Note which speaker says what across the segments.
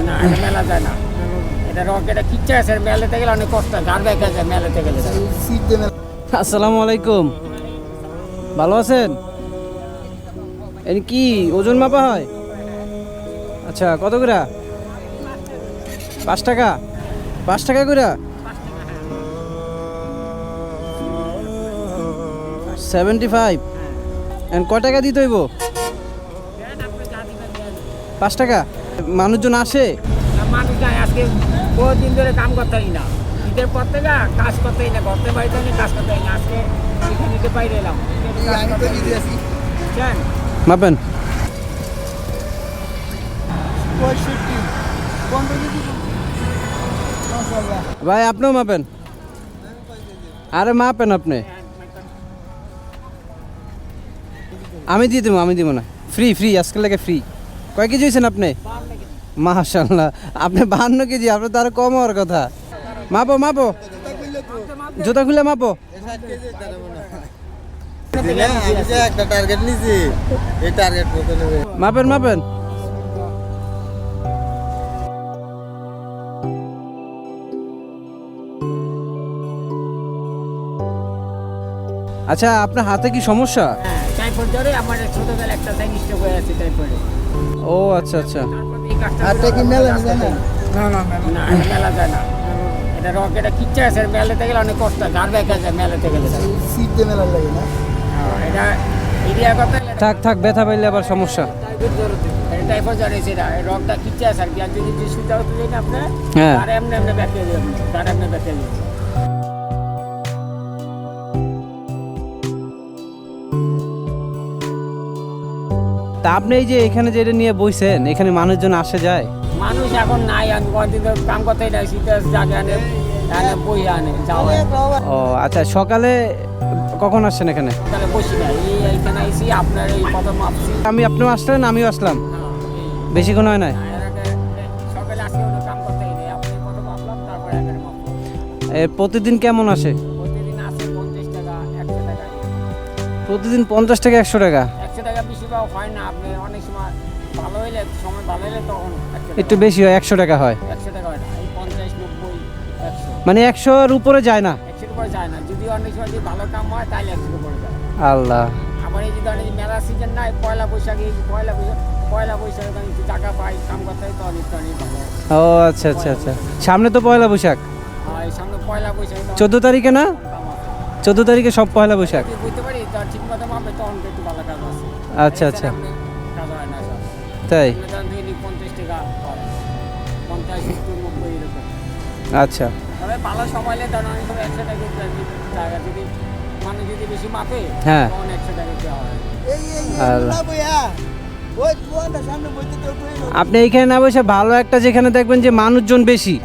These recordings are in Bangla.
Speaker 1: না এটা মেলা যায় না, এটা রক এটা কিচ্ছা আছে, মেলাতে গেলে অনেক কষ্ট, গান দেখা যায় মেলাতে গেলে।
Speaker 2: আসসালামু আলাইকুম, ভালো আছেন? এই কি ওজন মাপা হয়? আচ্ছা, কত করে? 5 টাকা? 5 টাকা করে? 75। এন্ড কয় টাকা দিতে হইব? 5 টাকা। মানুষজন আসে?
Speaker 1: মানুষ যায়, আজকে বহুদিন ধরে কাম করতেই না, ঈদের পর থেকে কাজ করতেই না, ঘরতে বাড়িতে কাজ করতেই না, আজকে এখানে নিতে বাইরে এলাম।
Speaker 2: মাপেন। ভাই আপনিও মাপেন। আরে মাপেন আপনি। আমি দিব না, ফ্রি ফ্রি, আজকে লাগে ফ্রি। কয় কেজি হয়েছেন আপনি? মাশাআল্লাহ, আপনি 52 কেজি, আপনি তো আরো কম হওয়ার কথা। মাপো মাপো, জুতা খুলে মাপো। মাপেন মাপেন। আচ্ছা, আপনার হাতে কি সমস্যা?
Speaker 1: টাইফয়েড জ্বরে আমার ছোটবেলা একটা সাইন স্ট্রোক হয়ে আছে টাইফয়েডে।
Speaker 2: ও আচ্ছা আচ্ছা।
Speaker 1: হাতে কি মেলা যায় না? না এটা মেলা যায় না, এটা রক এটা কিচ্ছা আছে, মেলাতে গেলে অনেক কষ্ট, গান দেখা যায় মেলাতে গেলে।
Speaker 3: সিট দিয়ে মেলা লাগে না?
Speaker 1: এটা এরিয়া কথা
Speaker 2: থাক থাক, ব্যথা পাইলে আবার সমস্যা।
Speaker 1: টাইফয়েড জ্বর হয়েছে, এটা রকটা কিচ্ছা আছে আর কি। আর যদি সুতা হতে যাই না আপনার,
Speaker 2: হ্যাঁ,
Speaker 1: আর এমনি এমনি ব্যাখ্যা যাবে, তার এমনি ব্যাখ্যা যাবে।
Speaker 2: তা আপনি এই যে এখানে যেটা নিয়ে বইছেন, এখানে মানুষজন আসে যায়?
Speaker 1: মানুষ এখন নাই, আমি কদিন ধরে কাম করতেই না, শীতে জাগে আনে আনে বই আনে যাওয়া।
Speaker 2: ও আচ্ছা, সকালে কখন আসছেন এখানে?
Speaker 1: তাহলে বসি না, এইখানে আইসি আপনার এই কত মাপছি।
Speaker 2: আপনিও আসলেন, আমিও আসলাম, বেশিক্ষণ হয় না।
Speaker 1: সকালে আজকে হলো কাম করতেই নেই, আপনি কত মাপলাম তারপরে এখানে মাপলাম।
Speaker 2: প্রতিদিন কেমন আসে?
Speaker 1: প্রতিদিন আসে 50 টাকা 100 টাকা।
Speaker 2: প্রতিদিন 50 টাকা 100 টাকা?
Speaker 1: 100 টাকা বেশি পাও হয় না, আপনি অনেক সময় ভালো হইলে, সময় ভালো হইলে তখন 100 টাকা।
Speaker 2: একটু বেশি হয়, 100 টাকা হয়।
Speaker 1: 100 টাকা হয় না, এই 50 90 100।
Speaker 2: মানে 100-এর উপরে যায় না?
Speaker 1: 100 উপরে যায় না, যদি অনেক সময় যদি ভালো কাম হয় তাহলে 100 উপরে যায়।
Speaker 2: আল্লাহ।
Speaker 1: আবার এই যদি অনেক মেলা সিজন নাই, পয়লা বৈশাখে পয়লা বৈশাখে আমি একটু টাকা পাই, কাম করতে হয় তো অনেক ভালো।
Speaker 2: ও আচ্ছা আচ্ছা আচ্ছা, সামনে তো পয়লা বৈশাখ।
Speaker 1: এই সামনে পয়লা বৈশাখ
Speaker 2: 14 তারিখে না? 14 তারিখে সব পয়লা বৈশাখ।
Speaker 1: যদি বুঝতে পারি তো ঠিক মতো মাপে তখন তো একটু ভালো কাজ আছে।
Speaker 2: আচ্ছা আচ্ছা,
Speaker 1: কাজ হয় না সব।
Speaker 2: তাই?
Speaker 1: ধরেন 50 টাকা হয়, 50 70 90 এরকম।
Speaker 2: আচ্ছা।
Speaker 1: তবে ভালো সময় হলে ধরেন অনেক সময় 100 টাকা জায়গা, যদি মানুষ যদি বেশি মাপে
Speaker 2: হ্যাঁ,
Speaker 1: তখন 100 টাকা দেওয়া হয়।
Speaker 2: আল্লাহ।
Speaker 3: ওই দোকানটার সামনে বইতে তো
Speaker 2: আপনি এইখানে না বসে ভালো একটা, যেখানে দেখবেন যে মানুষজন বেশি,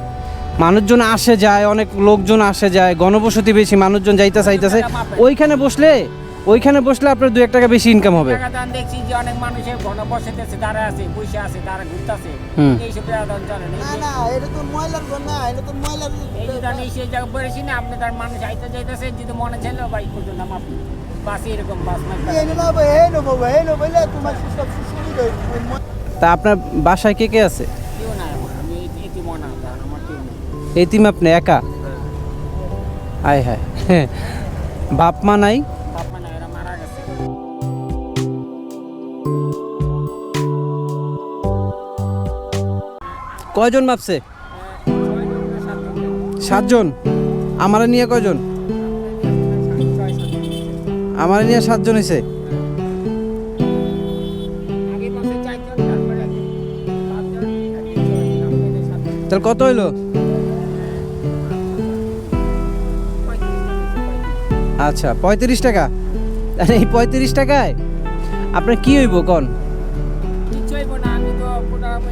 Speaker 2: মানুষজন আসে যায়, অনেক লোকজন আসে যায়, গণবসতি বেশি, মানুষজন যাইতেছে, ওইখানে বসলে আপনার 2-1 টাকা বেশি ইনকাম হবে।
Speaker 1: টাকা দান দেখছি যে অনেক মানুষের বসেতেছে, তারা আছে, বসে আছে, তারা ঘুরতেছে, এইসব টাকা দান চলে না।
Speaker 3: না না, এটা তো ময়লার ঘর না, এটা তো ময়লার।
Speaker 1: এই যে দান এই সেই জায়গা বেড়েছি না, আপনি তার মানুষ আইতে যাইতেছে, যদি মনে ছিল বাইক করতো না মাপি বাস, এরকম বাস
Speaker 3: এই নো বাবা, এই নো বাবা, এই নো বলে তোমার সব সুবিধা।
Speaker 2: তা আপনার বাসায় কে কে আছে?
Speaker 1: কেউ না আমার, আমি এটি মনে হয় আমার কেউ নেই।
Speaker 2: এতিম আপনি একা? আয় হায়, বাপ মা নাই?
Speaker 1: বাপ মা না, এরা মারা গেছে।
Speaker 2: কয়জন মাপছে? 7 জন। আমারে নিয়ে কয়জন? আমারে নিয়ে 7 জন হয়েছে।
Speaker 1: আগে পাশে 4 জন, তারপরে 5 জন, 7 জন।
Speaker 2: তাহলে কত হইলো? আচ্ছা, 35 টাকা। আরে এই 35 টাকায় আপনার কি হইব কোন?
Speaker 1: কিছু হইব না, আমি তো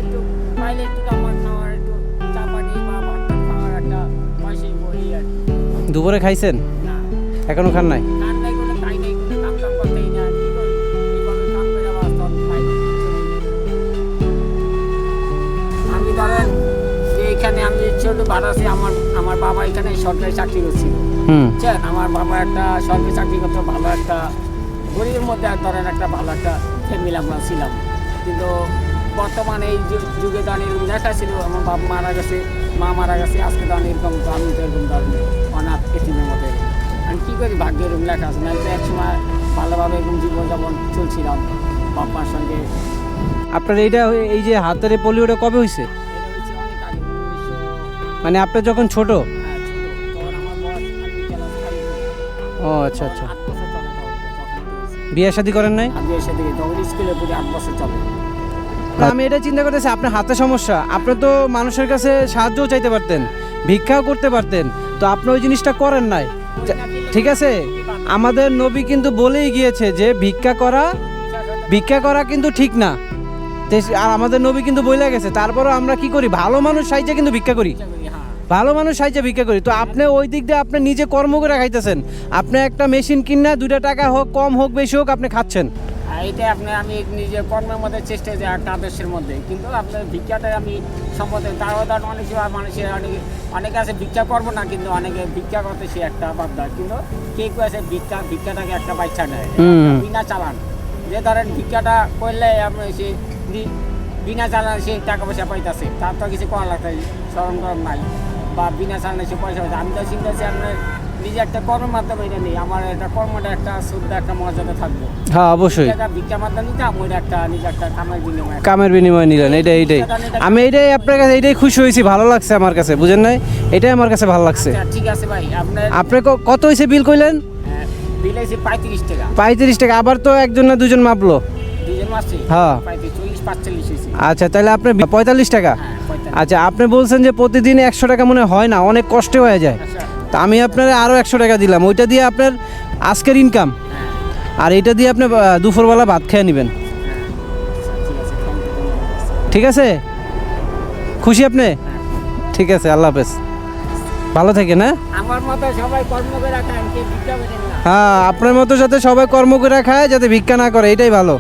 Speaker 1: একটু পাইলে একটু আমার নেওয়ার, একটু চাপাটি বা ভাত খাওয়ার একটা পয়সাই বই আর কি।
Speaker 2: দুপুরে খাইছেন?
Speaker 1: না,
Speaker 2: এখনো খান নাই?
Speaker 1: কান নাই কোনো, খাই নাই কোনো, কাম টাম করতেই না, কি করি এইভাবে কাম করে বাস্তব খাই। আমি ধরেন যে এখানে আমি ছোট ভাড়া আছি, আমার বাবা এখানে সরকারি চাকরি করছিল, বুঝছেন? আমার বাবা একটা সরকারি চাকরি করতো, ভালো একটা গরিবের মধ্যে ধরেন একটা ভালো একটা ফ্যামিলি আমরা ছিলাম, কিন্তু বর্তমানে এই যুগে দান এরকম লেখা ছিল, আমার বাবা মারা গেছে, মা মারা গেছে, আজকে দান এরকম, তো আমি তো এরকম দান অনাথ এতিমের মতো। আমি কী করি, ভাগ্যে এরকম লেখা আছে না, এক সময় ভালোভাবে এরকম জীবনযাপন চলছিলাম বাপ্পার সঙ্গে।
Speaker 2: আপনার এইটা এই যে হাতের এই পোলিওটা কবে হয়েছে?
Speaker 1: এটা হচ্ছে অনেক আগে, 1900
Speaker 2: মানে আপনি যখন ছোট?
Speaker 1: ছোট, তখন আমার বয়স আমি ক্লাস 5
Speaker 2: ও আচ্ছা আচ্ছা।
Speaker 1: 8 বছর চলে তখন হয়েছে।
Speaker 2: বিয়ে শাদী করেন নাই?
Speaker 1: আমি এসে থেকে তখন স্কুলে পড়ি, 8 বছর চলে।
Speaker 2: তা আমি এটা চিন্তা করতেছি, আপনার হাতে সমস্যা, আপনি তো মানুষের কাছে সাহায্যও চাইতে পারতেন, ভিক্ষাও করতে পারতেন, তো আপনি ওই জিনিসটা করেন নাই। ঠিক আছে, আমাদের নবী কিন্তু বলেই গিয়েছে যে ভিক্ষা করা কিন্তু ঠিক না। আর আমাদের নবী কিন্তু বলে গেছে, তারপরও আমরা কি করি, ভালো মানুষ সাইজে কিন্তু ভিক্ষা করি, ভালো মানুষ সাইজে ভিক্ষা করি। তো আপনি ওই দিক দিয়ে আপনি নিজে কর্ম করে খাইতেছেন, আপনি একটা মেশিন কিনা 2 টাকা হোক কম হোক বেশি হোক আপনি খাচ্ছেন।
Speaker 1: এইটাই আমি নিজে কর্মের মধ্যে চেষ্টা যে একটা আদর্শের মধ্যে, কিন্তু আপনার ভিক্ষাটা আমি সম্পদে তারও দান অনেক সময় মানুষের অনেকে আছে ভিক্ষা করবো না, কিন্তু অনেকে ভিক্ষা করতে সে একটা বাদ দেয়, কিন্তু কে কেউ আছে ভিক্ষাটাকে একটা বাচ্চা নেয় বিনা চালান। যে ধরেন ভিক্ষাটা করলে আপনি সে বিনা চালান সে টাকা পয়সা পাইতেছে, তার তো কিছু করা লাগতে স্মরণ করার নাই, বা বিনা চালানে সে পয়সা পাইছে। আমি তো চিন্তা করছি আপনার নিজে একটা কর্মের মাধ্যমে এটা নেই, আমার একটা কর্মটা একটা শুদ্ধ একটা মর্যাদা থাকবে।
Speaker 2: হ্যাঁ অবশ্যই,
Speaker 1: ভিক্ষার মাধ্যমে নিতাম, ওইটা একটা নিজে একটা
Speaker 2: কামের বিনিময় নিলেন, এইটাই আমি এইটাই আপনার কাছে এইটাই খুশি হয়েছি, ভালো লাগছে আমার কাছে, বুঝেন নাই, এটাই আমার কাছে ভালো লাগছে।
Speaker 1: ঠিক আছে ভাই,
Speaker 2: আপনার কত হয়েছে বিল কইলেন?
Speaker 1: বিল হয়েছে 35 টাকা।
Speaker 2: 35 টাকা, আবার তো একজন না দুজন মাপলো?
Speaker 1: দুজন মাসে
Speaker 2: হ্যাঁ
Speaker 1: 40-45 হয়েছে।
Speaker 2: আচ্ছা, তাহলে আপনি 45 টাকা।
Speaker 1: হ্যাঁ, 45।
Speaker 2: আচ্ছা, আপনি বলছেন যে প্রতিদিন 100 টাকা মনে হয় না, অনেক কষ্টে হয়ে যায়,
Speaker 1: আচ্ছা,
Speaker 2: তা আমি আপনার আরও 100 টাকা দিলাম, ওইটা দিয়ে আপনার আজকের ইনকাম,
Speaker 1: হ্যাঁ,
Speaker 2: আর এইটা দিয়ে আপনি দুপুরবেলা ভাত খেয়ে নেবেন।
Speaker 1: হ্যাঁ, আচ্ছা, ঠিক আছে, thank you.
Speaker 2: ঠিক আছে, খুশি আপনি? ঠিক আছে, আল্লাহ হাফেজ, ভালো থাকেন। হ্যাঁ
Speaker 1: আমার মতো সবাই কর্ম করে রাখেন, কে ভিক্ষা করেন না।
Speaker 2: হ্যাঁ, আপনার মতো যাতে সবাই কর্ম করে খায়, যাতে ভিক্ষা না করে, এটাই ভালো।